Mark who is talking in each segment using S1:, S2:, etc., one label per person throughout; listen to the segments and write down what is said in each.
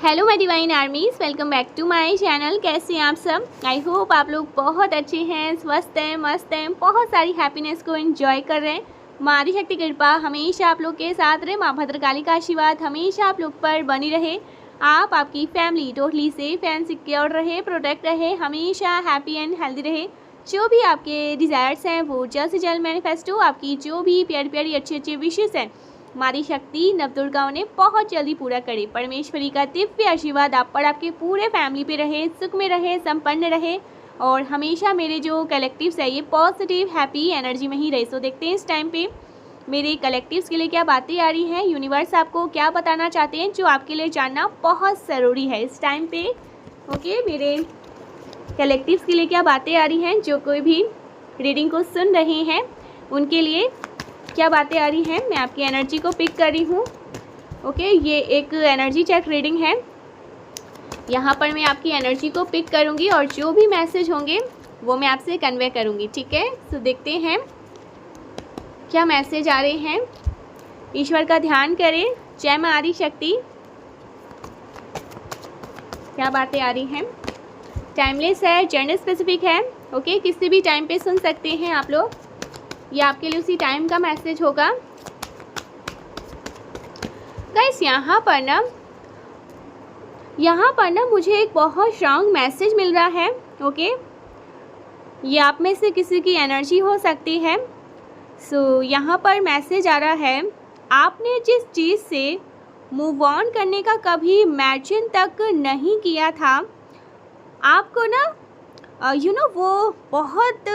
S1: Hello my divine armies, welcome back to my channel. कैसे हैं आप सब? आई होप आप लोग बहुत अच्छे हैं, स्वस्थ हैं, मस्त हैं, बहुत सारी हैप्पीनेस को एंजॉय कर रहे हैं। माँ आदिशक्ति की कृपा हमेशा आप लोग के साथ रहे। माँ भद्रकाली का आशीर्वाद हमेशा आप लोग पर बनी रहे। आप आपकी family totally safe and secure रहे, प्रोटेक्ट रहे, हमेशा हैप्पी एंड हेल्दी रहे। जो भी आपके डिज़ायर्स हैं वो जल्द से जल्द मैनिफेस्ट हो। आपकी जो भी प्यारी प्यारी अच्छी अच्छी विशेष हैं माँ आदिशक्ति नवदुर्गा उन्हें बहुत जल्दी पूरा करे। परमेश्वरी का दिव्य आशीर्वाद आप पर, आपके पूरे फैमिली पे रहे, सुख में रहे, संपन्न रहे और हमेशा मेरे जो कलेक्टिव्स है ये पॉजिटिव हैप्पी एनर्जी में ही रहे। सो देखते हैं इस टाइम पे मेरे कलेक्टिव्स के लिए क्या बातें आ रही हैं, यूनिवर्स आपको क्या बताना चाहते हैं जो आपके लिए जानना बहुत ज़रूरी है इस टाइम पे। ओके, मेरे कलेक्टिव्स के लिए क्या बातें आ रही हैं, जो कोई भी रीडिंग को सुन रहे हैं उनके लिए क्या बातें आ रही हैं। मैं आपकी एनर्जी को पिक कर रही हूँ। ओके, ये एक एनर्जी चेक रीडिंग है। यहाँ पर मैं आपकी एनर्जी को पिक करूँगी और जो भी मैसेज होंगे वो मैं आपसे कन्वे करूँगी, ठीक है। तो देखते हैं क्या मैसेज आ रहे हैं। ईश्वर का ध्यान करें। जय माँ आदिशक्ति। क्या बातें आ रही हैं। टाइमलेस है, जेंडर स्पेसिफिक है। ओके, किसी भी टाइम पे सुन सकते हैं आप लोग। ये आपके लिए उसी टाइम का मैसेज होगा। गाइस, यहाँ पर ना मुझे एक बहुत स्ट्रांग मैसेज मिल रहा है। ओके, ये आप में से किसी की एनर्जी हो सकती है। सो यहाँ पर मैसेज आ रहा है, आपने जिस चीज़ से मूव ऑन करने का कभी इमेजिन तक नहीं किया था, आपको ना वो बहुत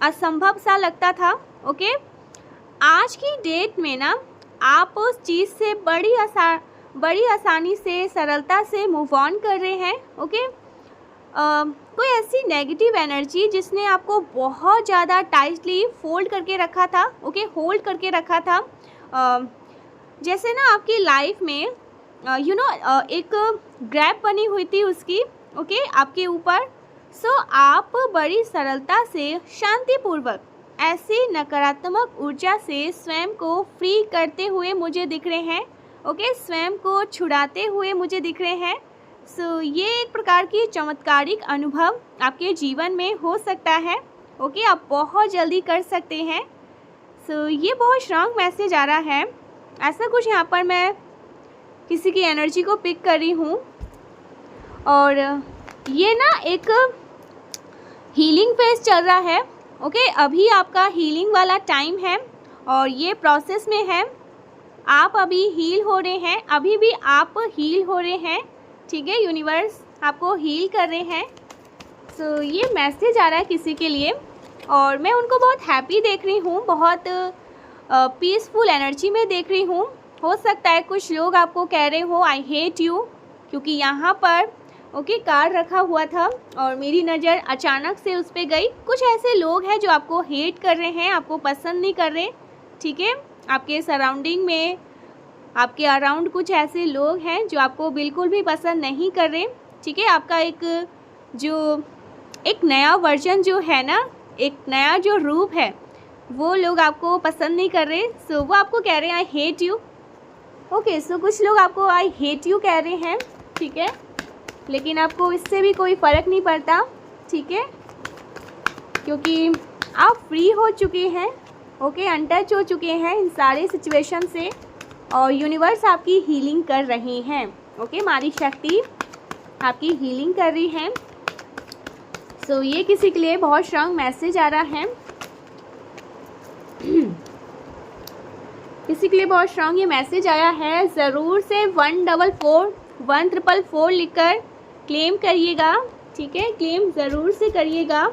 S1: असंभव सा लगता था। ओके, आज की डेट में ना आप उस चीज़ से बड़ी आसानी से, सरलता से मूव ऑन कर रहे हैं। ओके, कोई ऐसी नेगेटिव एनर्जी जिसने आपको बहुत ज़्यादा टाइटली फोल्ड करके रखा था, ओके, होल्ड करके रखा था। जैसे ना आपकी लाइफ में एक ग्रैप बनी हुई थी उसकी, ओके, आपके ऊपर। सो आप बड़ी सरलता से, शांतिपूर्वक ऐसी नकारात्मक ऊर्जा से स्वयं को फ्री करते हुए मुझे दिख रहे हैं। ओके, स्वयं को छुड़ाते हुए मुझे दिख रहे हैं। सो ये एक प्रकार की चमत्कारिक अनुभव आपके जीवन में हो सकता है। ओके, आप बहुत जल्दी कर सकते हैं। सो ये बहुत स्ट्रांग मैसेज आ रहा है। ऐसा कुछ यहाँ पर मैं किसी की एनर्जी को पिक कर रही हूँ और ये ना एक हीलिंग फेज चल रहा है। ओके, अभी आपका हीलिंग वाला टाइम है और ये प्रोसेस में है। आप अभी हील हो रहे हैं, अभी भी आप हील हो रहे हैं, ठीक है। यूनिवर्स आपको हील कर रहे हैं। सो ये मैसेज आ रहा है किसी के लिए और मैं उनको बहुत हैप्पी देख रही हूँ, बहुत पीसफुल एनर्जी में देख रही हूँ। हो सकता है कुछ लोग आपको कह रहे हो आई हेट यू, क्योंकि यहाँ पर ओके कार्ड रखा हुआ था और मेरी नज़र अचानक से उस पर गई। कुछ ऐसे लोग हैं जो आपको हेट कर रहे हैं, आपको पसंद नहीं कर रहे, ठीक है। आपके सराउंडिंग में, आपके अराउंड कुछ ऐसे लोग हैं जो आपको बिल्कुल भी पसंद नहीं कर रहे, ठीक है। आपका एक नया वर्जन जो है ना, एक नया जो रूप है, वो लोग आपको पसंद नहीं कर रहे। सो वो आपको कह रहे हैं आई हेट यू। ओके, सो कुछ लोग आपको आई हेट यू कह रहे हैं, ठीक है, लेकिन आपको इससे भी कोई फ़र्क नहीं पड़ता, ठीक है, क्योंकि आप फ्री हो चुके हैं। ओके, अनटच हो चुके हैं इन सारे सिचुएशन से और यूनिवर्स आपकी हीलिंग कर रही हैं। ओके, माँ आदिशक्ति आपकी हीलिंग कर रही हैं। सो ये किसी के लिए बहुत स्ट्रांग मैसेज आ रहा है। किसी के लिए बहुत स्ट्रांग ये मैसेज आया है। ज़रूर से 1444 लिखकर क्लेम करिएगा, ठीक है। क्लेम ज़रूर से करिएगा।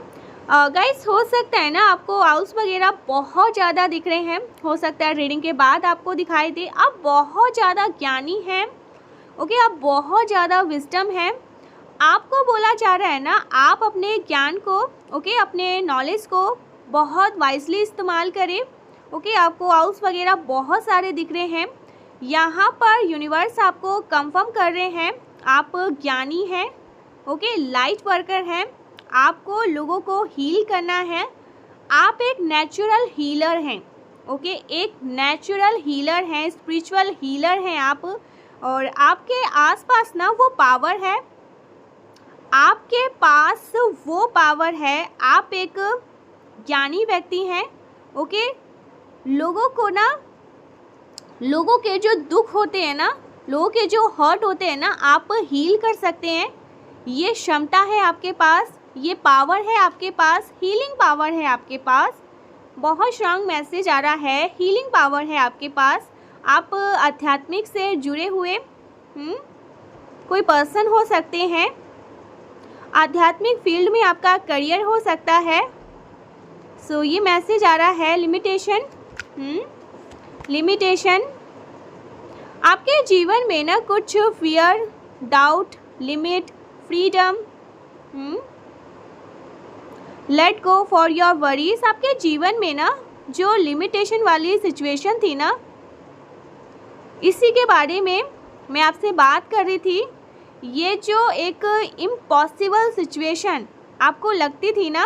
S1: गाइस, हो सकता है ना आपको हाउस वगैरह बहुत ज़्यादा दिख रहे हैं, हो सकता है रीडिंग के बाद आपको दिखाई दे। आप बहुत ज़्यादा ज्ञानी हैं। ओके, आप बहुत ज़्यादा विजडम हैं। आपको बोला जा रहा है ना, आप अपने ज्ञान को, ओके, अपने नॉलेज को बहुत वाइजली इस्तेमाल करें। ओके, आपको हाउस वगैरह बहुत सारे दिख रहे हैं। यहाँ पर यूनिवर्स आपको कंफर्म कर रहे हैं आप ज्ञानी हैं। ओके, लाइट वर्कर हैं। आपको लोगों को हील करना है। आप एक नेचुरल हीलर हैं। ओके, एक नेचुरल हीलर हैं, स्पिरिचुअल हीलर हैं आप। और आपके आसपास ना वो पावर है, आपके पास वो पावर है। आप एक ज्ञानी व्यक्ति हैं, ओके। लोगों को ना, लोगों के जो दुख होते हैं ना, लोगों के जो हर्ट होते हैं ना, आप हील कर सकते हैं। ये क्षमता है आपके पास, ये पावर है आपके पास, हीलिंग पावर है आपके पास। बहुत स्ट्रांग मैसेज आ रहा है, हीलिंग पावर है आपके पास। आप आध्यात्मिक से जुड़े हुए कोई पर्सन हो सकते हैं। आध्यात्मिक फील्ड में आपका करियर हो सकता है। सो ये मैसेज आ रहा है लिमिटेशन, लिमिटेशन। आपके जीवन में ना कुछ fear, doubt, limit, freedom, let go for your worries. आपके जीवन में ना जो लिमिटेशन वाली सिचुएशन थी ना, इसी के बारे में मैं आपसे बात कर रही थी। ये जो एक इम्पॉसिबल सिचुएशन आपको लगती थी ना,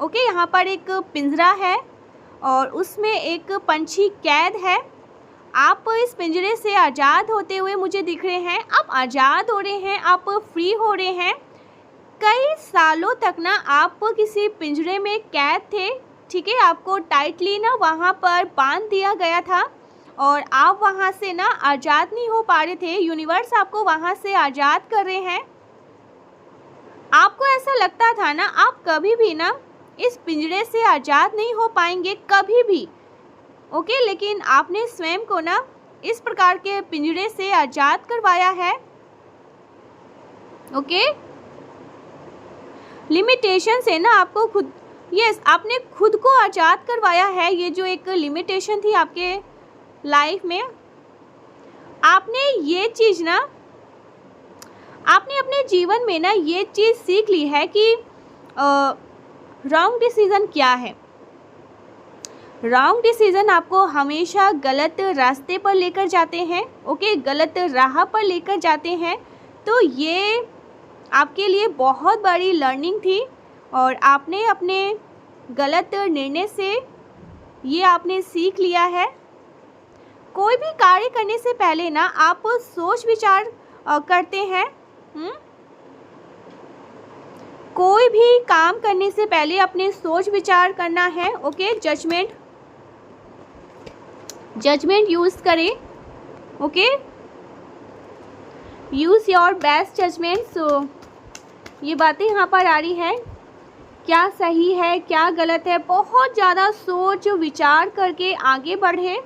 S1: ओके, यहाँ पर एक पिंजरा है और उसमें एक पंछी कैद है। आप इस पिंजरे से आज़ाद होते हुए मुझे दिख रहे हैं। आप आज़ाद हो रहे हैं, आप फ्री हो रहे हैं। कई सालों तक ना आप किसी पिंजरे में कैद थे, ठीक है। आपको टाइटली ना वहाँ पर बांध दिया गया था और आप वहाँ से ना आज़ाद नहीं हो पा रहे थे। यूनिवर्स आपको वहाँ से आज़ाद कर रहे हैं। आपको ऐसा लगता था ना आप कभी भी ना इस पिंजरे से आज़ाद नहीं हो पाएंगे, कभी भी, ओके। लेकिन आपने स्वयं को ना इस प्रकार के पिंजरे से आज़ाद करवाया है, ओके। लिमिटेशन से ना आपको खुद, यस, आपने खुद को आज़ाद करवाया है। ये जो एक लिमिटेशन थी आपके लाइफ में, आपने ये चीज़ ना, आपने अपने जीवन में ना ये चीज़ सीख ली है कि रॉन्ग डिसीज़न क्या है। रॉन्ग डिसीज़न आपको हमेशा गलत रास्ते पर लेकर जाते हैं, ओके, गलत राह पर लेकर जाते हैं। तो ये आपके लिए बहुत बड़ी लर्निंग थी और आपने अपने गलत निर्णय से ये आपने सीख लिया है। कोई भी कार्य करने से पहले ना आप सोच विचार करते हैं। कोई भी काम करने से पहले अपने सोच विचार करना है, ओके। जजमेंट यूज़ करें, okay. Use your best judgement. So ये बातें यहाँ पर आ रही है, क्या सही है क्या गलत है, बहुत ज़्यादा सोच विचार करके आगे बढ़े।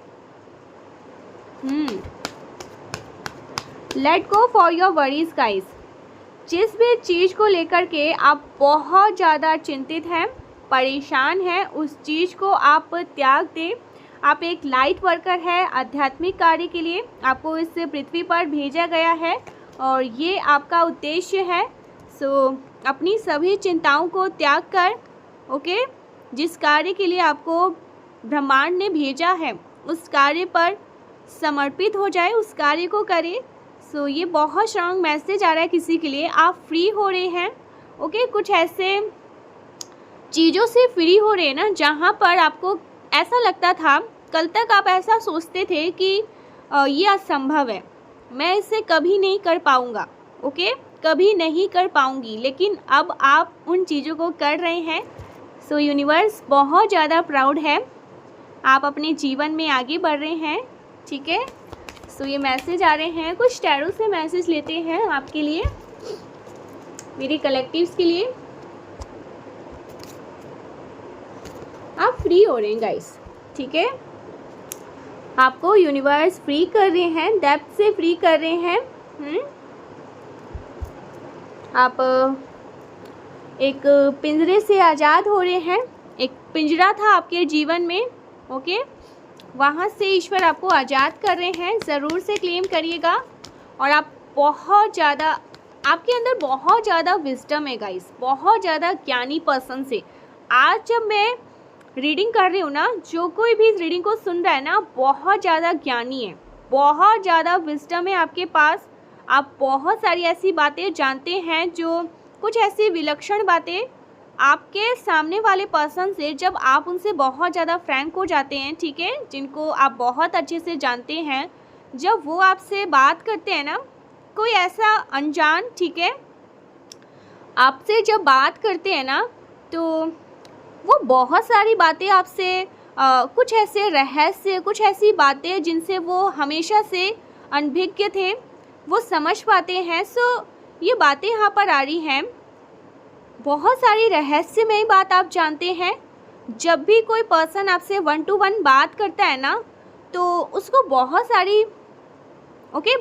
S1: Let go for your worries guys. जिस भी चीज़ को लेकर के आप बहुत ज़्यादा चिंतित हैं, परेशान हैं, उस चीज़ को आप त्याग दें। आप एक लाइट वर्कर है, आध्यात्मिक कार्य के लिए आपको इस पृथ्वी पर भेजा गया है और ये आपका उद्देश्य है। सो अपनी सभी चिंताओं को त्याग कर, ओके, जिस कार्य के लिए आपको ब्रह्मांड ने भेजा है उस कार्य पर समर्पित हो जाए, उस कार्य को करें। सो ये बहुत स्ट्रांग मैसेज आ रहा है किसी के लिए। आप फ्री हो रहे हैं, ओके। कुछ ऐसे चीज़ों से फ्री हो रहे हैं ना जहाँ पर आपको ऐसा लगता था, कल तक आप ऐसा सोचते थे कि ये असंभव है, मैं इसे कभी नहीं कर पाऊँगा, ओके, कभी नहीं कर पाऊँगी, लेकिन अब आप उन चीज़ों को कर रहे हैं। सो यूनिवर्स बहुत ज़्यादा प्राउड है, आप अपने जीवन में आगे बढ़ रहे हैं, ठीक है। सो ये मैसेज आ रहे हैं, कुछ टैरो से मैसेज लेते हैं आपके लिए, मेरे कलेक्टिव्स के लिए। आप फ्री हो रहे हैं गाइस, ठीक है। आपको यूनिवर्स फ्री कर रहे हैं, डेप्थ से फ्री कर रहे हैं। आप एक पिंजरे से आज़ाद हो रहे हैं। एक पिंजरा था आपके जीवन में, ओके, वहाँ से ईश्वर आपको आज़ाद कर रहे हैं। ज़रूर से क्लेम करिएगा। और आप बहुत ज़्यादा, आपके अंदर बहुत ज़्यादा विजडम है गाइस, बहुत ज़्यादा ज्ञानी पर्सन से। आज जब मैं रीडिंग कर रही हूँ ना, जो कोई भी इस रीडिंग को सुन रहा है ना, बहुत ज़्यादा ज्ञानी है, बहुत ज़्यादा विजडम है आपके पास। आप बहुत सारी ऐसी बातें जानते हैं, जो कुछ ऐसी विलक्षण बातें आपके सामने वाले पर्सन से, जब आप उनसे बहुत ज़्यादा फ्रैंक हो जाते हैं, ठीक है, जिनको आप बहुत अच्छे से जानते हैं, जब वो आपसे बात करते हैं ना, कोई ऐसा अनजान, ठीक है, आपसे जब बात करते हैं ना, तो वो बहुत सारी बातें आपसे कुछ ऐसे रहस्य, कुछ ऐसी बातें जिनसे वो हमेशा से अनभिज्ञ थे, वो समझ पाते हैं। सो ये बातें यहाँ पर आ रही हैं, बहुत सारी रहस्यमय बात आप जानते हैं। जब भी कोई पर्सन आपसे 1 to 1 बात करता है ना, तो उसको बहुत सारी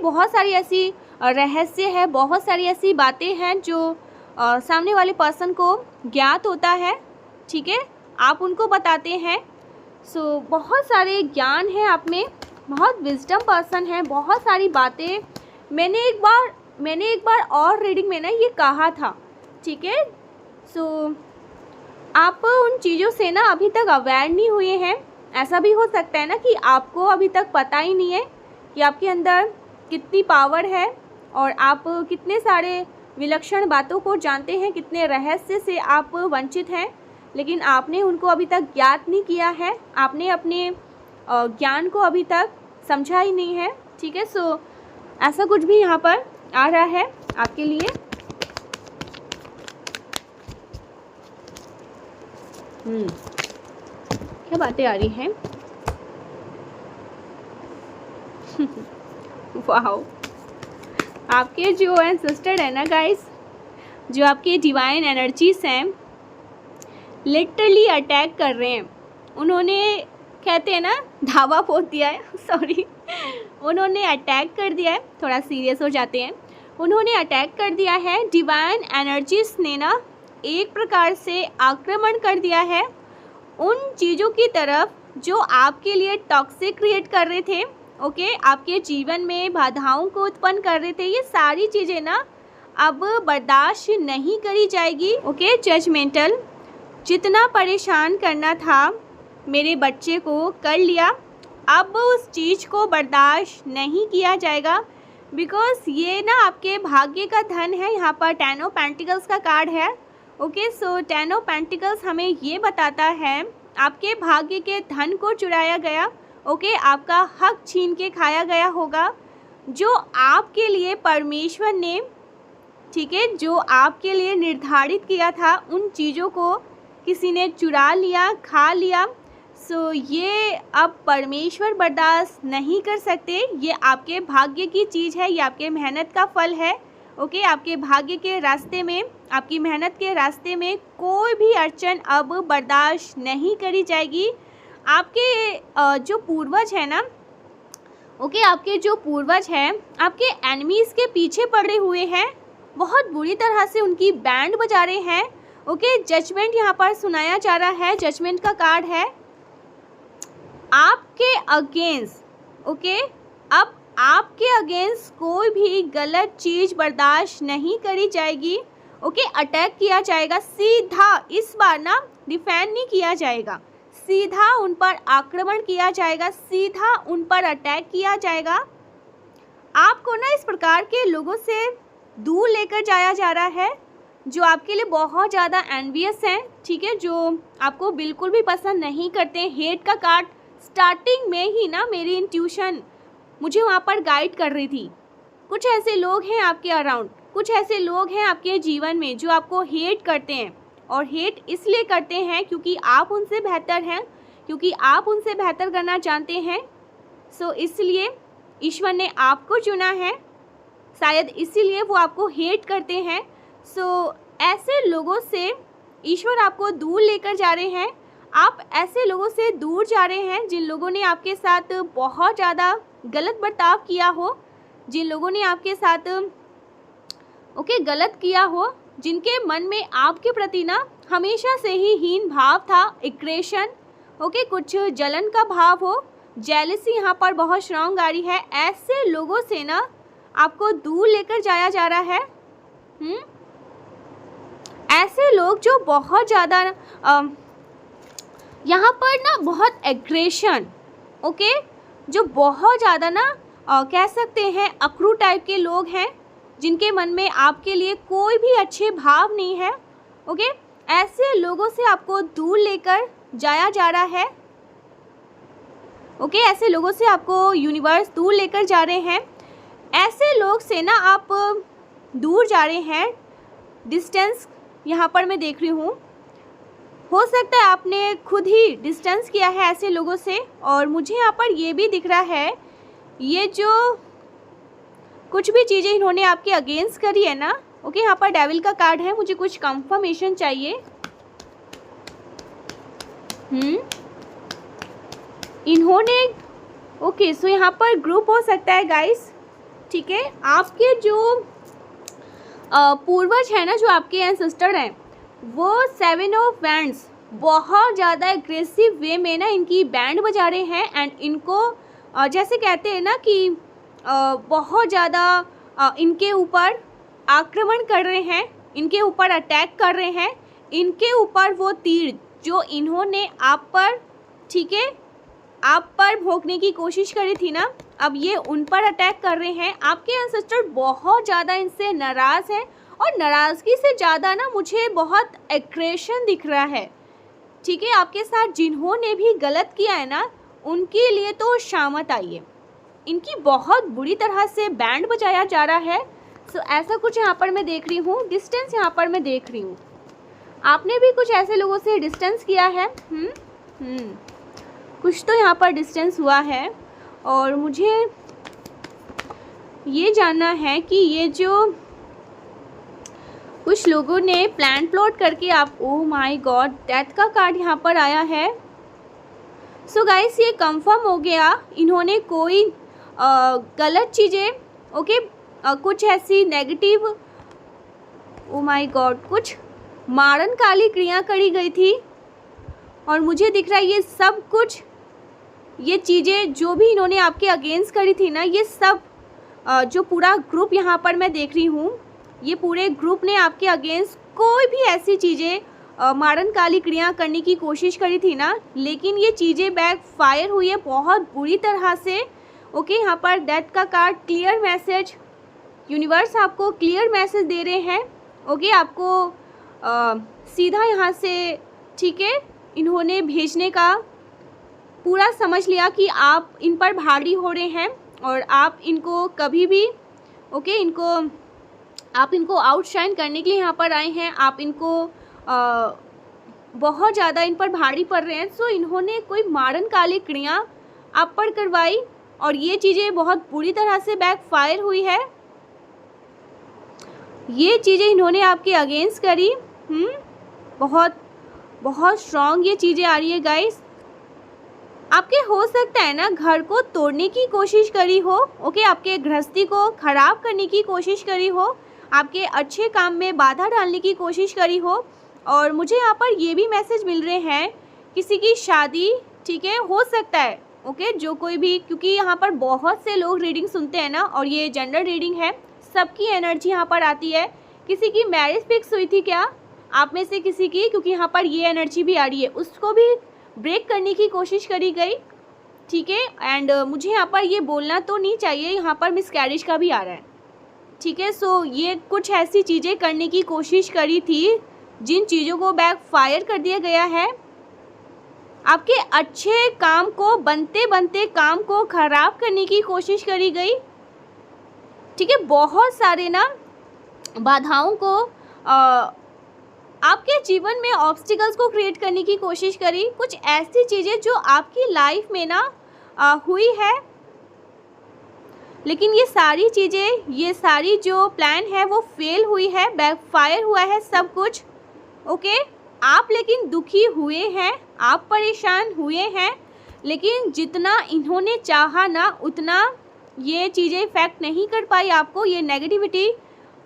S1: बहुत सारी ऐसी रहस्य है, बहुत सारी ऐसी बातें हैं जो सामने वाले पर्सन को ज्ञात होता है, ठीक है, आप उनको बताते हैं। सो बहुत सारे ज्ञान है आप में, बहुत विजडम पर्सन है, बहुत सारी बातें। मैंने एक बार और रीडिंग में ना ये कहा था, ठीक है। सो आप उन चीज़ों से ना अभी तक अवेयर नहीं हुए हैं। ऐसा भी हो सकता है ना कि आपको अभी तक पता ही नहीं है कि आपके अंदर कितनी पावर है और आप कितने सारे विलक्षण बातों को जानते हैं, कितने रहस्य से आप वंचित हैं, लेकिन आपने उनको अभी तक ज्ञात नहीं किया है, आपने अपने ज्ञान को अभी तक समझा ही नहीं है, ठीक है। सो ऐसा कुछ भी यहाँ पर आ रहा है आपके लिए। क्या बातें आ रही हैं। वाओ, आपके जो एंसेस्टर है ना गाइस, जो आपके डिवाइन एनर्जीज हैं, लिटरली अटैक कर रहे हैं। उन्होंने, कहते हैं ना, धावा बोल दिया है, सॉरी, उन्होंने अटैक कर दिया है, थोड़ा सीरियस हो जाते हैं। उन्होंने अटैक कर दिया है, डिवाइन एनर्जीज ने ना एक प्रकार से आक्रमण कर दिया है उन चीज़ों की तरफ जो आपके लिए टॉक्सिक क्रिएट कर रहे थे, ओके, आपके जीवन में बाधाओं को उत्पन्न कर रहे थे। ये सारी चीज़ें ना अब बर्दाश्त नहीं करी जाएगी, ओके। जजमेंटल, जितना परेशान करना था मेरे बच्चे को कर लिया, अब उस चीज़ को बर्दाश्त नहीं किया जाएगा, बिकॉज ये ना आपके भाग्य का धन है। यहाँ पर 10 ऑफ पेंटिकल्स का कार्ड है, ओके। सो 10 ऑफ पेंटिकल्स हमें ये बताता है आपके भाग्य के धन को चुराया गया, ओके, आपका हक छीन के खाया गया होगा, जो आपके लिए परमेश्वर ने, ठीक है, जो आपके लिए निर्धारित किया था, उन चीज़ों को किसी ने चुरा लिया, खा लिया। सो ये अब परमेश्वर बर्दाश्त नहीं कर सकते। ये आपके भाग्य की चीज़ है, ये आपके मेहनत का फल है, ओके। आपके भाग्य के रास्ते में, आपकी मेहनत के रास्ते में कोई भी अड़चन अब बर्दाश्त नहीं करी जाएगी। आपके जो पूर्वज है ना, ओके, आपके जो पूर्वज हैं आपके एनिमीज़ के पीछे पड़े हुए हैं, बहुत बुरी तरह से उनकी बैंड बजा रहे हैं, ओके। जजमेंट यहाँ पर सुनाया जा रहा है, जजमेंट का कार्ड है आपके अगेंस्ट, ओके। अब आपके अगेंस्ट कोई भी गलत चीज़ बर्दाश्त नहीं करी जाएगी, ओके। अटैक किया जाएगा सीधा, इस बार ना डिफेंड नहीं किया जाएगा, सीधा उन पर आक्रमण किया जाएगा, सीधा उन पर अटैक किया जाएगा। आपको ना इस प्रकार के लोगों से दूर लेकर जाया जा रहा है जो आपके लिए बहुत ज़्यादा एनवियस हैं, ठीक है, जो आपको बिल्कुल भी पसंद नहीं करते। हेट का कार्ड स्टार्टिंग में ही ना मेरी इंट्यूशन मुझे वहाँ पर गाइड कर रही थी। कुछ ऐसे लोग हैं आपके अराउंड, कुछ ऐसे लोग हैं आपके जीवन में जो आपको हेट करते हैं, और हेट इसलिए करते हैं क्योंकि आप उनसे बेहतर हैं, क्योंकि आप उनसे बेहतर करना चाहते हैं। सो इसलिए ईश्वर ने आपको चुना है, शायद इसीलिए वो आपको हेट करते हैं। सो ऐसे लोगों से ईश्वर आपको दूर लेकर जा रहे हैं। आप ऐसे लोगों से दूर जा रहे हैं जिन लोगों ने आपके साथ बहुत ज़्यादा गलत बर्ताव किया हो, जिन लोगों ने आपके साथ, ओके, गलत किया हो, जिनके मन में आपके प्रति ना हमेशा से ही हीन भाव था, एग्रेशन, ओके, कुछ जलन का भाव हो, जेलसी यहाँ पर बहुत स्ट्रॉन्ग आ रही है। ऐसे लोगों से ना आपको दूर लेकर जाया जा रहा है। ऐसे लोग जो बहुत ज़्यादा यहाँ पर ना बहुत एग्रेशन, ओके, जो बहुत ज़्यादा ना कह सकते हैं अक्रू टाइप के लोग हैं, जिनके मन में आपके लिए कोई भी अच्छे भाव नहीं है, ओके। ऐसे लोगों से आपको दूर लेकर जाया जा रहा है। ओके, ऐसे लोगों से आपको यूनिवर्स दूर लेकर जा रहे हैं। ऐसे लोग से ना आप दूर जा रहे हैं, डिस्टेंस यहाँ पर मैं देख रही हूँ। हो सकता है आपने खुद ही डिस्टेंस किया है ऐसे लोगों से। और मुझे यहाँ पर ये भी दिख रहा है, ये जो कुछ भी चीज़ें इन्होंने आपके अगेंस्ट करी है ना, ओके, यहाँ पर डेविल का कार्ड है, मुझे कुछ कंफर्मेशन चाहिए। इन्होंने ओके, सो यहाँ पर ग्रुप हो सकता है गाइस, ठीक है। आपके जो पूर्वज है ना, जो आपके एंसेस्टर हैं, वो 7 ऑफ वैंड्स बहुत ज़्यादा एग्रेसिव वे में ना इनकी बैंड बजा रहे हैं। एंड इनको जैसे कहते हैं ना कि बहुत ज़्यादा इनके ऊपर आक्रमण कर रहे हैं, इनके ऊपर अटैक कर रहे हैं। इनके ऊपर वो तीर जो इन्होंने आप पर, ठीक है, आप पर भोंकने की कोशिश करी थी ना, अब ये उन पर अटैक कर रहे हैं। आपके एंसेस्टर बहुत ज़्यादा इनसे नाराज़ हैं और नाराज़गी से ज़्यादा ना मुझे बहुत एग्रेशन दिख रहा है, ठीक है। आपके साथ जिन्होंने भी गलत किया है ना, उनके लिए तो शामत आई है। इनकी बहुत बुरी तरह से बैंड बजाया जा रहा है। सो ऐसा कुछ यहाँ पर मैं देख रही हूँ, डिस्टेंस यहाँ पर मैं देख रही हूँ। आपने भी कुछ ऐसे लोगों से डिस्टेंस किया है। कुछ तो यहाँ पर डिस्टेंस हुआ है। और मुझे ये जानना है कि ये जो कुछ लोगों ने प्लान प्लॉट करके आप, ओह माय गॉड, डेथ का कार्ड यहाँ पर आया है। सो गाइस, ये कंफर्म हो गया, इन्होंने कोई गलत चीज़ें, ओके, कुछ ऐसी नेगेटिव, ओह माय गॉड, कुछ मारन काली क्रिया करी गई थी। और मुझे दिख रहा है ये सब कुछ, ये चीज़ें जो भी इन्होंने आपके अगेंस्ट करी थी ना, ये सब जो पूरा ग्रुप यहाँ पर मैं देख रही हूँ, ये पूरे ग्रुप ने आपके अगेंस्ट कोई भी ऐसी चीज़ें मारन काली क्रिया करने की कोशिश करी थी ना, लेकिन ये चीज़ें बैक फायर हुई है बहुत बुरी तरह से। ओके, यहाँ पर डेथ का कार्ड, क्लियर मैसेज, यूनिवर्स आपको क्लियर मैसेज दे रहे हैं। ओके, आपको सीधा यहाँ से, ठीक है, इन्होंने भेजने का पूरा समझ लिया कि आप इन पर भारी हो रहे हैं और आप इनको कभी भी, ओके, आप इनको आउटशाइन करने के लिए यहाँ पर आए हैं। आप इनको बहुत ज़्यादा इन पर भारी पड़ रहे हैं। सो इन्होंने कोई मारन काली क्रिया आप पर करवाई और ये चीज़ें बहुत बुरी तरह से बैक फायर हुई है। ये चीज़ें इन्होंने आपके अगेंस्ट करी। बहुत बहुत स्ट्रॉन्ग ये चीज़ें आ रही है गाइस। आपके हो सकता है ना घर को तोड़ने की कोशिश करी हो, ओके, आपके गृहस्थी को ख़राब करने की कोशिश करी हो, आपके अच्छे काम में बाधा डालने की कोशिश करी हो। और मुझे यहाँ पर ये भी मैसेज मिल रहे हैं, किसी की शादी, ठीक है, हो सकता है, ओके, जो कोई भी, क्योंकि यहाँ पर बहुत से लोग रीडिंग सुनते हैं ना, और ये जेंडर रीडिंग है, सबकी एनर्जी यहाँ पर आती है। किसी की मैरिज फिक्स हुई थी क्या आप में से किसी की, क्योंकि यहाँ पर ये एनर्जी भी आ रही है, उसको भी ब्रेक करने की कोशिश करी गई, ठीक है। एंड मुझे यहाँ पर ये बोलना तो नहीं चाहिए, यहाँ पर मिसकैरेज का भी आ रहा है, ठीक है। सो ये कुछ ऐसी चीज़ें करने की कोशिश करी थी जिन चीज़ों को बैक फायर कर दिया गया है। आपके अच्छे काम को, बनते बनते काम को ख़राब करने की कोशिश करी गई, ठीक है। बहुत सारे ना बाधाओं को, आपके जीवन में ऑब्स्टिकल्स को क्रिएट करने की कोशिश करी। कुछ ऐसी चीज़ें जो आपकी लाइफ में ना हुई है, लेकिन ये सारी चीज़ें, ये सारी जो प्लान है वो फेल हुई है, बैकफायर हुआ है सब कुछ, ओके। आप लेकिन दुखी हुए हैं, आप परेशान हुए हैं, लेकिन जितना इन्होंने चाहा ना उतना ये चीज़ें इफ़ेक्ट नहीं कर पाई आपको, ये नेगेटिविटी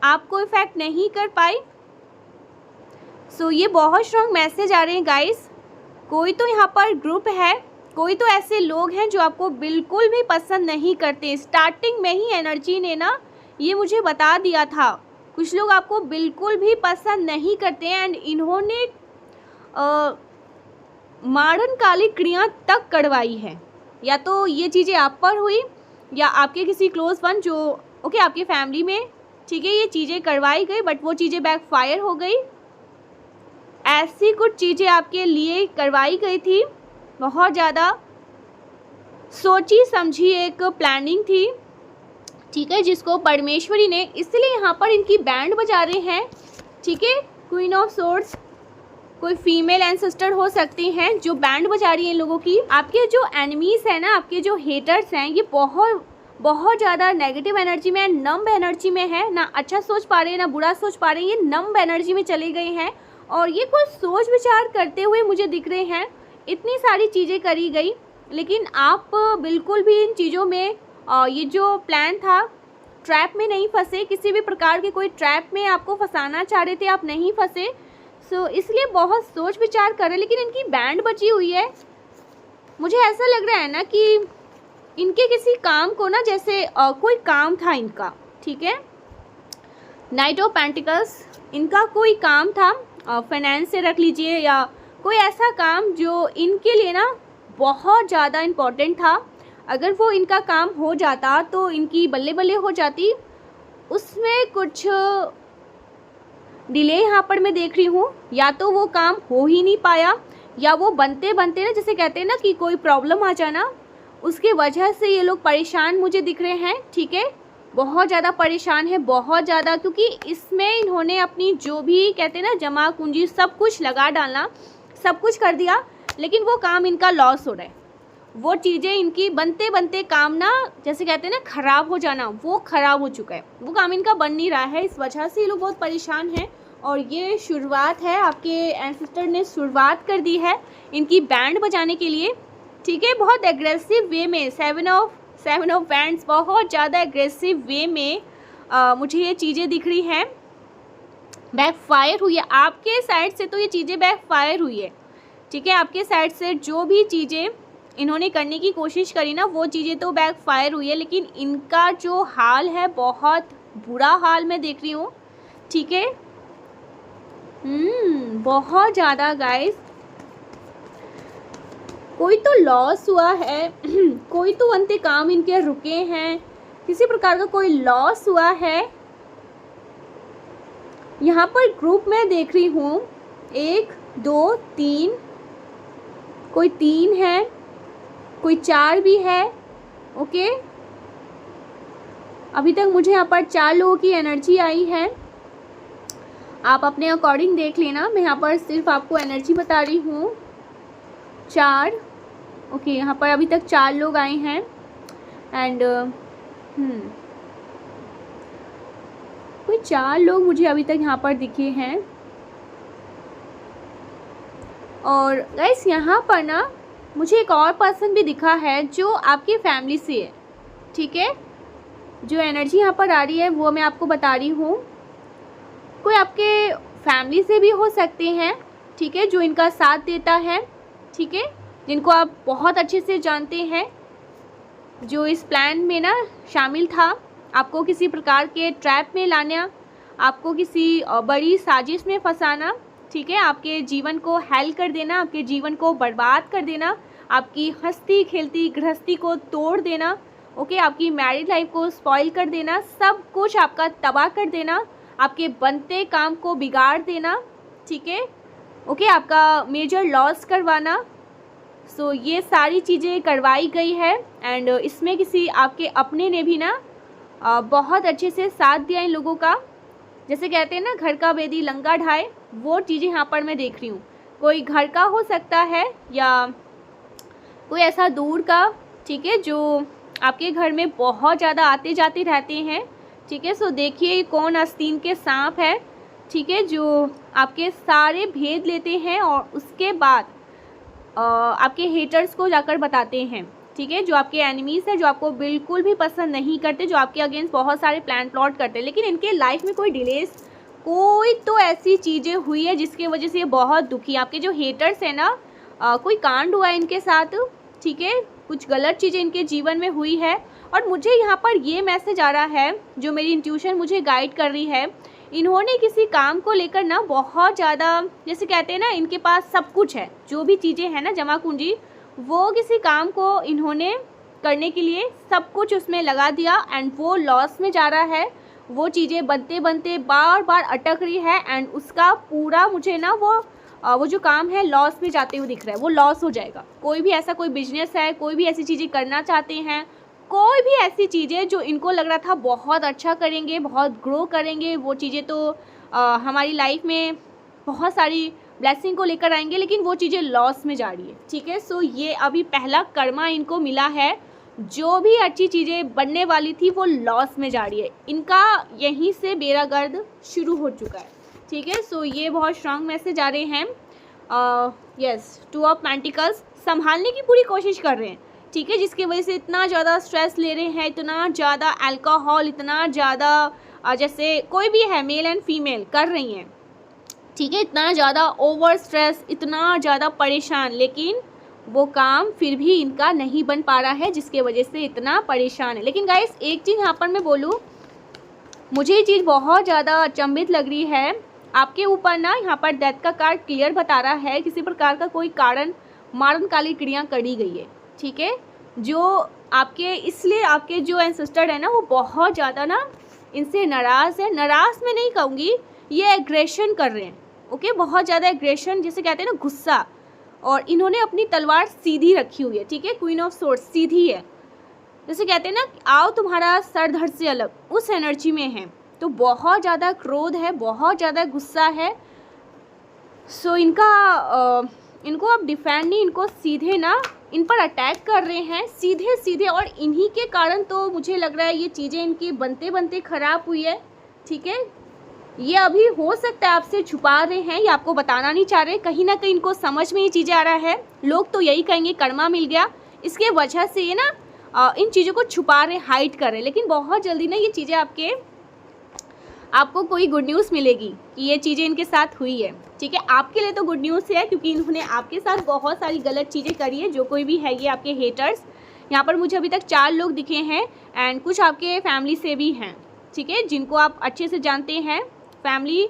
S1: आपको इफ़ेक्ट नहीं कर पाई। सो ये बहुत स्ट्रॉन्ग मैसेज आ रहे हैं गाइस। कोई तो यहाँ पर ग्रुप है, कोई तो ऐसे लोग हैं जो आपको बिल्कुल भी पसंद नहीं करते। स्टार्टिंग में ही एनर्जी ने ना ये मुझे बता दिया था, कुछ लोग आपको बिल्कुल भी पसंद नहीं करते हैं। एंड इन्होंने मारन काली क्रिया तक करवाई है, या तो ये चीज़ें आप पर हुई या आपके किसी क्लोज वन जो, ओके, आपकी फैमिली में, ठीक है, ये चीज़ें करवाई गई, बट वो चीज़ें बैकफायर हो गई। ऐसी कुछ चीज़ें आपके लिए करवाई गई थी बहुत ज़्यादा, सोची समझी एक प्लानिंग थी, ठीक है, जिसको परमेश्वरी ने, इसलिए यहाँ पर इनकी बैंड बजा रहे हैं, ठीक है। क्वीन ऑफ सोर्ड्स कोई फीमेल एंसेस्टर हो सकती हैं जो बैंड बजा रही है इन लोगों की। आपके जो एनिमीज़ हैं ना, आपके जो हेटर्स हैं, ये बहुत ज़्यादा नेगेटिव एनर्जी में, नम्ब एनर्जी में है, ना अच्छा सोच पा रहे हैं ना बुरा सोच पा रहे हैं, ये नम्ब एनर्जी में चले गए हैं और ये कुछ सोच विचार करते हुए मुझे दिख रहे हैं। इतनी सारी चीज़ें करी गई, लेकिन आप बिल्कुल भी इन चीज़ों में ये जो प्लान था ट्रैप में नहीं फंसे, किसी भी प्रकार के कोई ट्रैप में आपको फंसाना चाह रहे थे, आप नहीं फंसे। सो इसलिए बहुत सोच विचार कर रहे हैं, लेकिन इनकी बैंड बची हुई है। मुझे ऐसा लग रहा है ना कि इनके किसी काम को ना, जैसे कोई काम था इनका, ठीक है, नाइट ऑफ पेंटिकल्स, इनका कोई काम था, फाइनेंस से रख लीजिए, या कोई ऐसा काम जो इनके लिए ना बहुत ज़्यादा इम्पोर्टेंट था। अगर वो इनका काम हो जाता तो इनकी बल्ले बल्ले हो जाती। उसमें कुछ डिले यहाँ पर मैं देख रही हूँ, या तो वो काम हो ही नहीं पाया, या वो बनते बनते ना, जैसे कहते हैं ना कि कोई प्रॉब्लम आ जाना, उसके वजह से ये लोग परेशान मुझे दिख रहे हैं, ठीक है। बहुत ज़्यादा परेशान है, बहुत ज़्यादा, क्योंकि इसमें इन्होंने अपनी जो भी कहते हैं ना जमा पूंजी सब कुछ लगा डालना, सब कुछ कर दिया, लेकिन वो काम इनका लॉस हो रहा है। वो चीज़ें इनकी बनते बनते काम ना, जैसे कहते हैं ना ख़राब हो जाना, वो ख़राब हो चुका है, वो काम इनका बन नहीं रहा है। इस वजह से ये लोग बहुत परेशान हैं और ये शुरुआत है, आपके एंसेस्टर ने शुरुआत कर दी है इनकी बैंड बजाने के लिए, ठीक है। बहुत एग्रेसिव वे में, सेवन ऑफ बैंड्स, बहुत ज़्यादा एग्रेसिव वे में मुझे ये चीज़ें दिख रही हैं। बैकफायर हुई है आपके साइड से, तो ये चीज़ें बैकफायर हुई है, ठीक है। आपके साइड से जो भी चीज़ें इन्होंने करने की कोशिश करी ना, वो चीज़ें तो बैकफायर हुई है, लेकिन इनका जो हाल है बहुत बुरा हाल मैं देख रही हूँ, ठीक है। बहुत ज़्यादा गाइस, कोई तो लॉस हुआ है कोई तो अंतिम काम इनके रुके हैं, किसी प्रकार का कोई लॉस हुआ है। यहाँ पर ग्रुप में देख रही हूँ 1 2 3, कोई 3 है, कोई 4 भी है, ओके। अभी तक मुझे यहाँ पर 4 लोगों की एनर्जी आई है, आप अपने अकॉर्डिंग देख लेना, मैं यहाँ पर सिर्फ आपको एनर्जी बता रही हूँ। 4, ओके, यहाँ पर अभी तक 4 लोग आए हैं एंड कोई 4 लोग मुझे अभी तक यहाँ पर दिखे हैं। और गाइस यहाँ पर ना मुझे एक और पर्सन भी दिखा है जो आपकी फैमिली से है, ठीक है। जो एनर्जी यहाँ पर आ रही है वो मैं आपको बता रही हूँ, कोई आपके फैमिली से भी हो सकते हैं, ठीक है, जो इनका साथ देता है, ठीक है, जिनको आप बहुत अच्छे से जानते हैं, जो इस प्लान में ना शामिल था, आपको किसी प्रकार के ट्रैप में लाना, आपको किसी बड़ी साजिश में फंसाना, ठीक है, आपके जीवन को हेल कर देना, आपके जीवन को बर्बाद कर देना, आपकी हंसती खेलती गृहस्थी को तोड़ देना, ओके, आपकी मैरिड लाइफ को स्पॉइल कर देना, सब कुछ आपका तबाह कर देना, आपके बनते काम को बिगाड़ देना, ठीक है, ओके, आपका मेजर लॉस करवाना। सो ये सारी चीज़ें करवाई गई है एंड इसमें किसी आपके अपने ने भी ना बहुत अच्छे से साथ दिया इन लोगों का। जैसे कहते हैं ना घर का बेदी लंका ढाए, वो चीज़ें यहाँ पर मैं देख रही हूँ। कोई घर का हो सकता है या कोई ऐसा दूर का, ठीक है, जो आपके घर में बहुत ज़्यादा आते जाते रहते हैं, ठीक है। सो देखिए कौन आस्तीन के सांप है, ठीक है, जो आपके सारे भेद लेते हैं और उसके बाद आपके हेटर्स को जाकर बताते हैं, ठीक है, जो आपके एनिमीज़ हैं, जो आपको बिल्कुल भी पसंद नहीं करते, जो आपके अगेंस्ट बहुत सारे प्लान प्लॉट करते हैं, लेकिन इनके लाइफ में कोई डिलेस, कोई तो ऐसी चीज़ें हुई है जिसकी वजह से ये बहुत दुखी। आपके जो हेटर्स हैं ना, कोई कांड हुआ है इनके साथ, ठीक है, कुछ गलत चीज़ें इनके जीवन में हुई है। और मुझे यहाँ पर ये मैसेज आ रहा है, जो मेरी इंट्यूशन मुझे गाइड कर रही है, इन्होंने किसी काम को लेकर ना बहुत ज़्यादा, जैसे कहते हैं ना इनके पास सब कुछ है, जो भी चीज़ें हैं ना जमा पूंजी, वो किसी काम को इन्होंने करने के लिए सब कुछ उसमें लगा दिया एंड वो लॉस में जा रहा है। वो चीज़ें बनते बनते बार बार अटक रही है एंड उसका पूरा मुझे ना वो वो जो काम है लॉस में जाते हुए दिख रहा है, वो लॉस हो जाएगा। कोई भी ऐसा कोई बिजनेस है, कोई भी ऐसी चीज़ें करना चाहते हैं, कोई भी ऐसी चीज़ें जो इनको लग रहा था बहुत अच्छा करेंगे, बहुत ग्रो करेंगे, वो चीज़ें तो हमारी लाइफ में बहुत सारी ब्लेसिंग को लेकर आएंगे, लेकिन वो चीज़ें लॉस में जा रही है। ठीक है, सो ये अभी पहला कर्मा इनको मिला है। जो भी अच्छी चीज़ें बनने वाली थी वो लॉस में जा रही है। इनका यहीं से बेड़ा गर्द शुरू हो चुका है। ठीक है, सो ये बहुत स्ट्रांग मैसेज आ रहे हैं। यस, 2 ऑफ पेंटिकल्स संभालने की पूरी कोशिश कर रहे हैं। ठीक है, जिसकी वजह से इतना ज़्यादा स्ट्रेस ले रहे हैं, इतना ज़्यादा अल्कोहल, इतना ज़्यादा जैसे कोई भी है मेल एंड फीमेल कर रही हैं। ठीक है, इतना ज़्यादा ओवर स्ट्रेस, इतना ज़्यादा परेशान, लेकिन वो काम फिर भी इनका नहीं बन पा रहा है, जिसके वजह से इतना परेशान है। लेकिन गाइस एक चीज़ यहाँ पर मैं बोलूँ, मुझे ये चीज़ बहुत ज़्यादा अचंभित लग रही है। आपके ऊपर ना यहाँ पर डेथ का कार्ड क्लियर बता रहा है, किसी प्रकार का कोई कारण मारणकाली क्रिया करी गई है। ठीक है, जो आपके इसलिए आपके जो एंसेस्टर है ना वो बहुत ज़्यादा ना इनसे नाराज़ है। नाराज़ मैं नहीं कहूँगी, ये एग्रेशन कर रहे हैं। ओके, बहुत ज़्यादा एग्रेशन, जिसे कहते हैं ना गुस्सा, और इन्होंने अपनी तलवार सीधी रखी हुई है। ठीक है, क्वीन ऑफ सोर्ड्स सीधी है, जैसे कहते हैं ना आओ तुम्हारा सर धड़ से अलग, उस एनर्जी में है। तो बहुत ज़्यादा क्रोध है, बहुत ज़्यादा गुस्सा है। सो इनको अब डिफेंड नहीं, इनको सीधे ना इन पर अटैक कर रहे हैं सीधे सीधे, और इन्हीं के कारण तो मुझे लग रहा है ये चीज़ें इनकी बनते बनते ख़राब हुई है। ठीक है, ये अभी हो सकता है आपसे छुपा रहे हैं, ये आपको बताना नहीं चाह रहे। कहीं ना कहीं इनको समझ में ये चीज़ें आ रहा है। लोग तो यही कहेंगे कर्मा मिल गया, इसके वजह से ये ना इन चीज़ों को छुपा रहे, हाइड कर रहे। लेकिन बहुत जल्दी ना ये चीज़ें आपको कोई गुड न्यूज़ मिलेगी कि ये चीज़ें इनके साथ हुई है। ठीक है, आपके लिए तो गुड न्यूज़ है, क्योंकि इन्होंने आपके साथ बहुत सारी गलत चीज़ें करी है। जो कोई भी है ये आपके हेटर्स, यहाँ पर मुझे अभी तक 4 लोग दिखे हैं, एंड कुछ आपके फैमिली से भी हैं। ठीक है, जिनको आप अच्छे से जानते हैं। फैमिली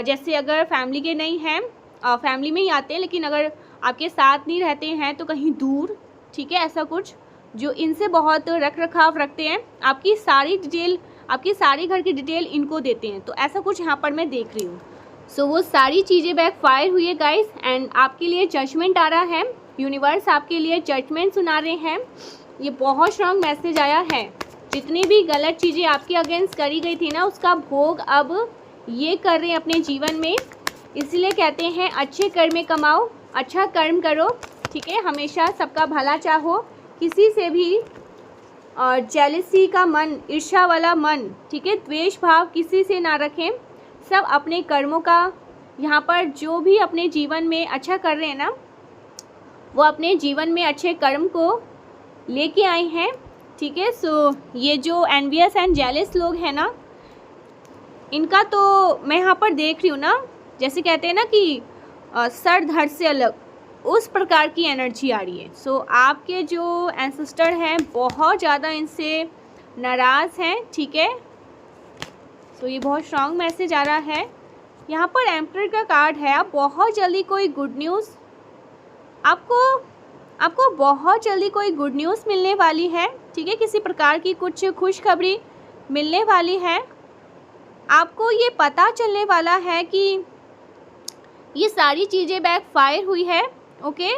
S1: जैसे अगर फैमिली के नहीं हैं, फैमिली में ही आते हैं, लेकिन अगर आपके साथ नहीं रहते हैं तो कहीं दूर। ठीक है, ऐसा कुछ जो इनसे बहुत रख रखाव रखते हैं, आपकी सारी डिटेल, आपकी सारी घर की डिटेल इनको देते हैं। तो ऐसा कुछ यहाँ पर मैं देख रही हूँ। सो वो सारी चीज़ें बैकफायर हुई है गाइस, एंड आपके लिए जजमेंट आ रहा है। यूनिवर्स आपके लिए जजमेंट सुना रहे हैं। ये बहुत स्ट्रांग मैसेज आया है। जितनी भी गलत चीज़ें आपके अगेंस्ट करी गई थी ना, उसका भोग अब ये कर रहे हैं अपने जीवन में। इसलिए कहते हैं अच्छे कर्म में कमाओ, अच्छा कर्म करो। ठीक है, हमेशा सबका भला चाहो, किसी से भी जेलसी का मन, ईर्ष्या वाला मन, ठीक है, द्वेष भाव किसी से ना रखें। सब अपने कर्मों का यहाँ पर जो भी अपने जीवन में अच्छा कर रहे हैं ना, वो अपने जीवन में अच्छे कर्म को लेके आए हैं। ठीक है, सो ये जो एनवियस एंड जेलस लोग हैं ना, इनका तो मैं यहाँ पर देख रही हूँ ना, जैसे कहते हैं ना कि सर धड़ से अलग, उस प्रकार की एनर्जी आ रही है। सो आपके जो एंसेस्टर हैं बहुत ज़्यादा इनसे नाराज़ हैं। ठीक है, सो ये बहुत स्ट्रांग मैसेज आ रहा है। यहाँ पर एम्परर का कार्ड है। आप बहुत जल्दी कोई गुड न्यूज़, आपको बहुत जल्दी कोई गुड न्यूज़ मिलने वाली है। ठीक है, किसी प्रकार की कुछ खुशखबरी मिलने वाली है। आपको ये पता चलने वाला है कि ये सारी चीज़ें बैकफायर हुई है। ओके,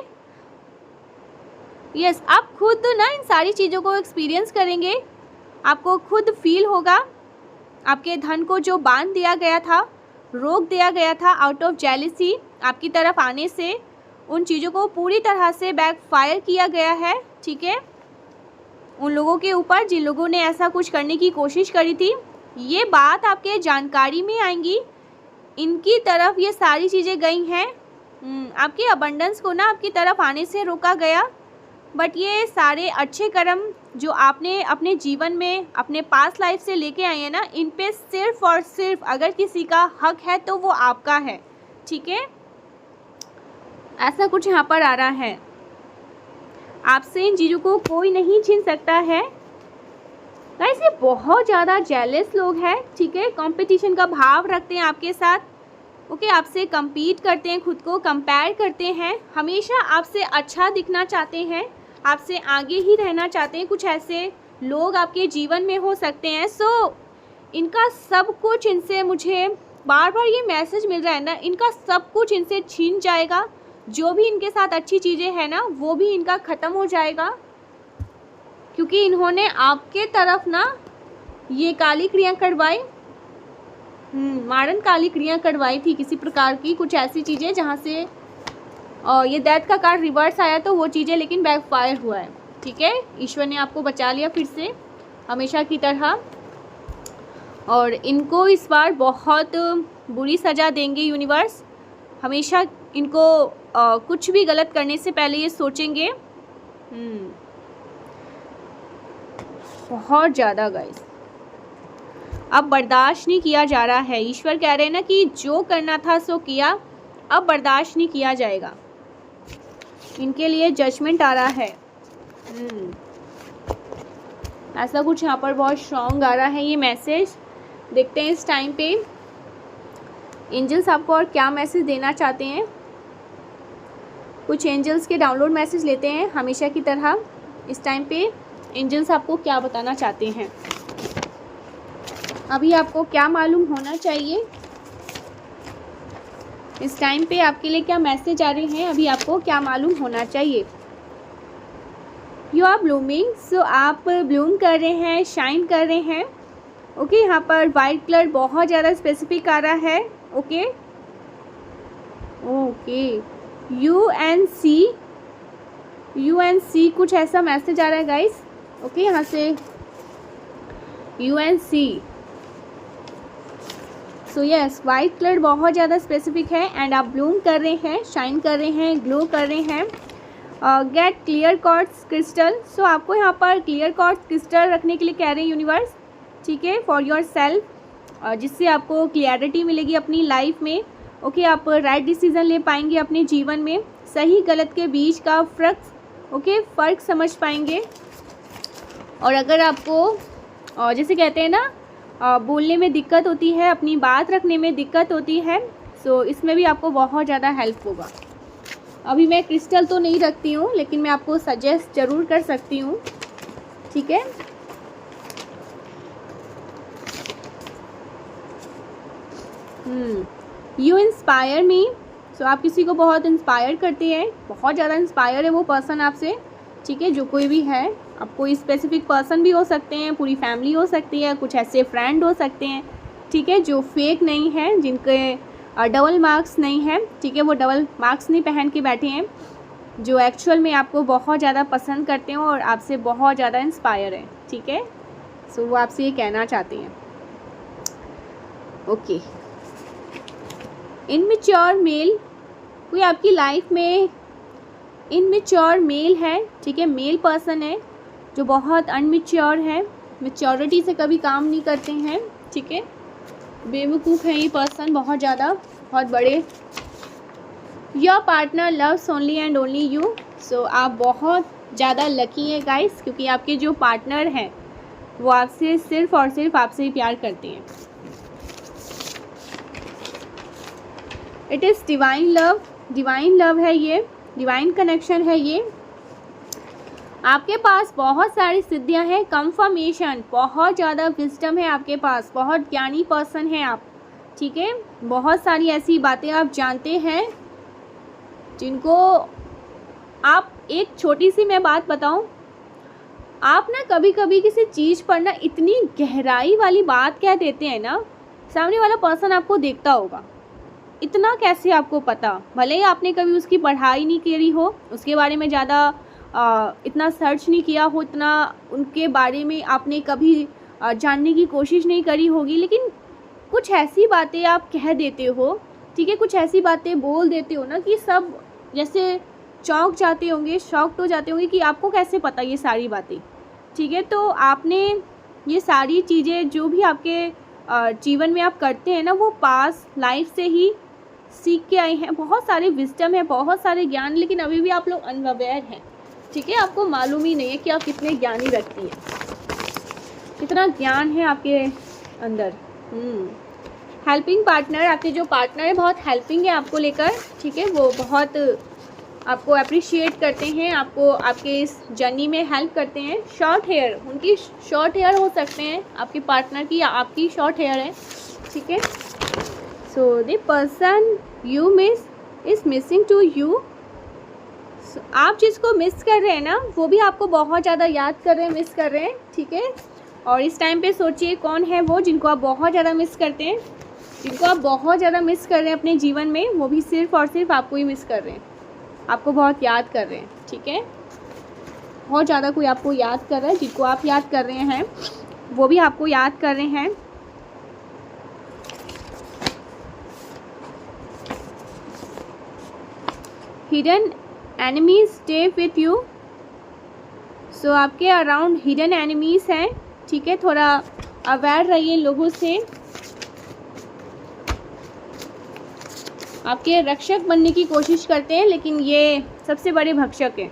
S1: यस, आप खुद ना इन सारी चीज़ों को एक्सपीरियंस करेंगे। आपको खुद फील होगा आपके धन को जो बांध दिया गया था, रोक दिया गया था आउट ऑफ जेलसी आपकी तरफ आने से, उन चीज़ों को पूरी तरह से बैकफायर किया गया है। ठीक है, उन लोगों के ऊपर जिन लोगों ने ऐसा कुछ करने की कोशिश करी थी, ये बात आपके जानकारी में आएंगी। इनकी तरफ ये सारी चीज़ें गई हैं। आपके अबंडेंस को ना आपकी तरफ आने से रोका गया। बट ये सारे अच्छे कर्म जो आपने अपने जीवन में अपने पास्ट लाइफ से लेके आए हैं ना, इन पे सिर्फ और सिर्फ अगर किसी का हक है तो वो आपका है। ठीक है, ऐसा कुछ यहाँ पर आ रहा है। आपसे इन चीज़ों को कोई नहीं छीन सकता है। गाइस, ये बहुत ज़्यादा जेलस लोग हैं। ठीक है, कंपटीशन का भाव रखते हैं आपके साथ। ओके, आपसे compete करते हैं, खुद को कंपेयर करते हैं, हमेशा आपसे अच्छा दिखना चाहते हैं, आपसे आगे ही रहना चाहते हैं। कुछ ऐसे लोग आपके जीवन में हो सकते हैं। सो इनका सब कुछ इनसे मुझे बार बार ये मैसेज मिल रहा है ना, इनका सब कुछ इनसे छीन जाएगा। जो भी इनके साथ अच्छी चीज़ें हैं ना वो भी इनका ख़त्म हो जाएगा, क्योंकि इन्होंने आपके तरफ ना ये काली क्रिया करवाई, मारन काली क्रिया करवाई थी किसी प्रकार की, कुछ ऐसी चीज़ें जहाँ से ये डेथ का कार्ड रिवर्स आया तो वो चीज़ें लेकिन बैकफायर हुआ है। ठीक है, ईश्वर ने आपको बचा लिया फिर से हमेशा की तरह, और इनको इस बार बहुत बुरी सज़ा देंगे यूनिवर्स। हमेशा इनको कुछ भी गलत करने से पहले ये सोचेंगे, बहुत ज़्यादा गाइस। अब बर्दाश्त नहीं किया जा रहा है। ईश्वर कह रहे हैं ना कि जो करना था सो किया, अब बर्दाश्त नहीं किया जाएगा। इनके लिए जजमेंट आ रहा है। ऐसा कुछ यहाँ पर बहुत स्ट्रॉन्ग आ रहा है ये मैसेज। देखते हैं इस टाइम पे एंजल्स आपको और क्या मैसेज देना चाहते हैं। कुछ एंजल्स के डाउनलोड मैसेज लेते हैं हमेशा की तरह। इस टाइम पे एंजल्स आपको क्या बताना चाहते हैं, अभी आपको क्या मालूम होना चाहिए, इस टाइम पे आपके लिए क्या मैसेज आ रहे हैं, अभी आपको क्या मालूम होना चाहिए। यू आर ब्लूमिंग, सो आप ब्लूम कर रहे हैं, शाइन कर रहे हैं। ओके, यहाँ पर वाइट कलर बहुत ज़्यादा स्पेसिफिक आ रहा है। ओके UNC कुछ ऐसा मैसेज आ रहा है गाइस। ओके, यहाँ से UNC, so yes, white colour बहुत ज़्यादा स्पेसिफिक है एंड आप ब्लूम कर रहे हैं, शाइन कर रहे हैं, ग्लो कर रहे हैं। गेट क्लियर क्वार्ट्ज क्रिस्टल, सो आपको यहाँ पर क्लियर क्वार्ट्ज क्रिस्टल रखने के लिए कह रहे हैं यूनिवर्स। ठीक है, फॉर योर सेल्फ, जिससे आपको क्लियरिटी मिलेगी अपनी लाइफ में। ओके, आप राइट डिसीज़न ले पाएंगे अपने जीवन में, सही गलत के बीच का फ़र्क समझ पाएंगे। और अगर आपको जैसे कहते हैं ना बोलने में दिक्कत होती है, अपनी बात रखने में दिक्कत होती है, सो इसमें भी आपको बहुत ज़्यादा हेल्प होगा। अभी मैं क्रिस्टल तो नहीं रखती हूँ, लेकिन मैं आपको सजेस्ट ज़रूर कर सकती हूँ। ठीक है, यू इंस्पायर मी, सो आप किसी को बहुत इंस्पायर करते हैं, बहुत ज़्यादा इंस्पायर है वो पर्सन आपसे। ठीक है, जो कोई भी है, आप कोई स्पेसिफिक पर्सन भी हो सकते हैं, पूरी फैमिली हो सकती है, कुछ ऐसे फ्रेंड हो सकते हैं। ठीक है, जो फेक नहीं है, जिनके डबल मार्क्स नहीं है। ठीक है, वो डबल मार्क्स नहीं पहन के बैठे हैं, जो एक्चुअल में आपको बहुत ज़्यादा पसंद करते हो और आपसे बहुत ज़्यादा इंस्पायर है। ठीक है, सो वो आपसे ये कहना चाहते हैं। ओके, इनमेच्योर मेल, कोई आपकी लाइफ में इनमेच्योर मेल है। ठीक है, मेल पर्सन है जो बहुत अनमेच्योर है, मेच्योरिटी से कभी काम नहीं करते हैं। ठीक है, बेवकूफ़ है ये पर्सन बहुत ज़्यादा, बहुत बड़े। Your partner loves only and only you, so आप बहुत ज़्यादा लकी हैं गाइस, क्योंकि आपके जो पार्टनर हैं वो आपसे सिर्फ़ और सिर्फ आपसे ही प्यार करते हैं। It is divine love, divine love है ये, डिवाइन कनेक्शन है ये। आपके पास बहुत सारी सिद्धियां हैं, कंफर्मेशन, बहुत ज़्यादा विजडम है आपके पास, बहुत ज्ञानी पर्सन है आप। ठीक है, बहुत सारी ऐसी बातें आप जानते हैं जिनको आप, एक छोटी सी मैं बात बताऊं, आप ना कभी कभी किसी चीज़ पर ना इतनी गहराई वाली बात कह देते हैं ना, सामने वाला पर्सन आपको देखता होगा, इतना कैसे आपको पता, भले ही आपने कभी उसकी पढ़ाई नहीं करी हो, उसके बारे में ज़्यादा इतना सर्च नहीं किया हो, इतना उनके बारे में आपने कभी जानने की कोशिश नहीं करी होगी, लेकिन कुछ ऐसी बातें आप कह देते हो। ठीक है, कुछ ऐसी बातें बोल देते हो ना कि सब जैसे चौंक जाते होंगे, शॉक्ड हो जाते होंगे कि आपको कैसे पता ये सारी बातें। ठीक है, तो आपने ये सारी चीज़ें जो भी आपके जीवन में आप करते हैं ना, वो पास लाइफ से ही सीख के आए हैं। बहुत सारे विजडम है, बहुत सारे ज्ञान, लेकिन अभी भी आप लोग अनअवेयर हैं। ठीक है, आपको मालूम ही नहीं है कि आप कितने ज्ञानी व्यक्ति हैं, कितना ज्ञान है आपके अंदर। हेल्पिंग पार्टनर, आपके जो पार्टनर है बहुत हेल्पिंग है आपको लेकर। ठीक है, वो बहुत आपको अप्रिशिएट करते हैं, आपको आपके इस जर्नी में हेल्प करते हैं। शॉर्ट हेयर, उनकी शॉर्ट हेयर हो सकते हैं, आपके पार्टनर की या आपकी शॉर्ट हेयर है। ठीक है, so the person you miss is missing to you. आप जिसको मिस कर रहे हैं ना, वो भी आपको बहुत ज़्यादा याद कर रहे हैं, मिस कर रहे हैं, ठीक है। और इस टाइम पे सोचिए कौन है वो जिनको आप बहुत ज़्यादा मिस करते हैं, जिनको आप बहुत ज़्यादा मिस कर रहे हैं अपने जीवन में, वो भी सिर्फ़ और सिर्फ आपको ही मिस कर रहे हैं, आपको बहुत याद कर रहे हैं, ठीक है। बहुत ज़्यादा कोई आपको याद कर रहा है, जिनको आप याद कर रहे हैं वो भी आपको याद कर रहे हैं। Hidden enemies stay with you. So आपके अराउंड हिडन एनिमीज़ हैं, ठीक है। थोड़ा अवेयर रहिए लोगों से। आपके रक्षक बनने की कोशिश करते हैं, लेकिन ये सबसे बड़े भक्षक हैं,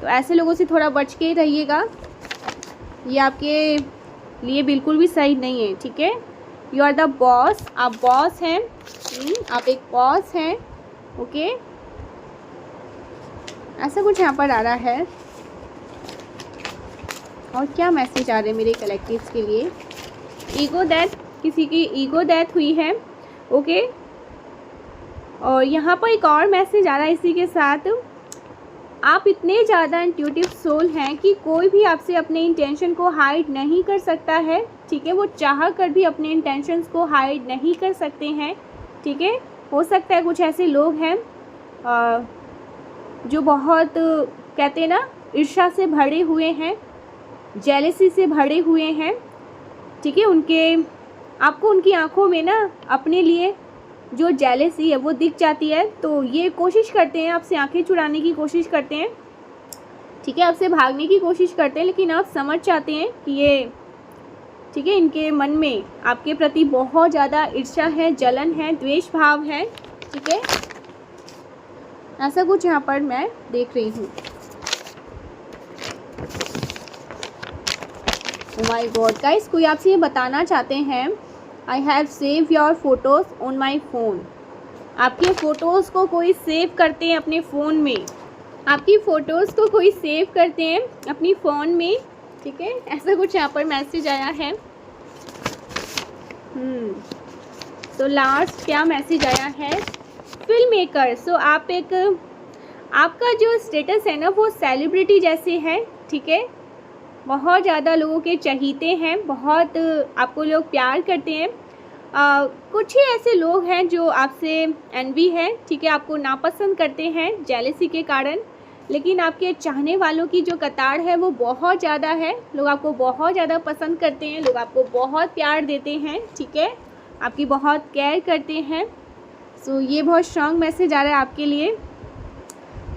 S1: तो ऐसे लोगों से थोड़ा बच के रहिएगा। ये आपके लिए बिल्कुल भी सही नहीं है, ठीक है। यू आर द बॉस, आप बॉस हैं, आप एक बॉस हैं, ओके। ऐसा कुछ यहाँ पर आ रहा है। और क्या मैसेज आ रहे हैं मेरे कलेक्टिव्स के लिए? ईगो डेथ, किसी की ईगो डेथ हुई है, ओके। और यहाँ पर एक और मैसेज आ रहा है इसी के साथ। आप इतने ज़्यादा इंट्यूटिव सोल हैं कि कोई भी आपसे अपने इंटेंशन को हाइड नहीं कर सकता है, ठीक है। वो चाह कर भी अपने इंटेंशंस को हाइड नहीं कर सकते हैं, ठीक है। हो सकता है कुछ ऐसे लोग हैं जो बहुत कहते हैं ना, ईर्ष्या से भरे हुए हैं, जेलसी से भरे हुए हैं, ठीक है। आपको उनकी आंखों में ना अपने लिए जो जेलसी है वो दिख जाती है, तो ये कोशिश करते हैं आपसे आंखें चुराने की कोशिश करते हैं, ठीक है। आपसे भागने की कोशिश करते हैं, लेकिन आप समझ जाते हैं कि ये, ठीक है, इनके मन में आपके प्रति बहुत ज़्यादा ईर्ष्या है, जलन है, द्वेष भाव है, ठीक है। ऐसा कुछ यहाँ पर मैं देख रही हूँ। ओह माय गॉड गाइस, कोई आपसे ये बताना चाहते हैं, I have save your photos on my phone. आपके फ़ोटोज़ को कोई सेव करते हैं अपने फ़ोन में, आपकी फ़ोटोज़ को कोई सेव करते हैं अपनी फ़ोन में, ठीक है। ऐसा कुछ यहाँ पर मैसेज आया है। तो लास्ट क्या मैसेज आया है? Film maker. सो आप एक, आपका जो स्टेटस है ना वो सेलिब्रिटी जैसे है, ठीक है। बहुत ज़्यादा लोगों के चहीते हैं, बहुत आपको लोग प्यार करते हैं। कुछ ही ऐसे लोग हैं जो आपसे एनवी है, ठीक है, आपको नापसंद करते हैं जेलसी के कारण, लेकिन आपके चाहने वालों की जो कतार है वो बहुत ज़्यादा है। लोग आपको बहुत ज़्यादा पसंद करते हैं, लोग आपको बहुत प्यार देते हैं, ठीक है, आपकी बहुत केयर करते हैं। सो ये बहुत स्ट्रॉन्ग मैसेज आ रहा है आपके लिए।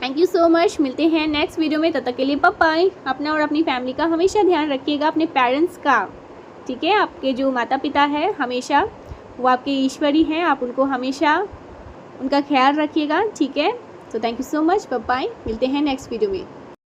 S1: Thank you so much. मिलते हैं नेक्स्ट वीडियो में, तब तक के लिए बाय बाय। अपना और अपनी फैमिली का हमेशा ध्यान रखिएगा, अपने पेरेंट्स का, ठीक है। आपके जो माता पिता हैं हमेशा वो आपके ईश्वरी हैं, आप उनको हमेशा उनका ख्याल रखिएगा, ठीक है। So thank you so much, bye bye. मिलते हैं नेक्स्ट वीडियो में।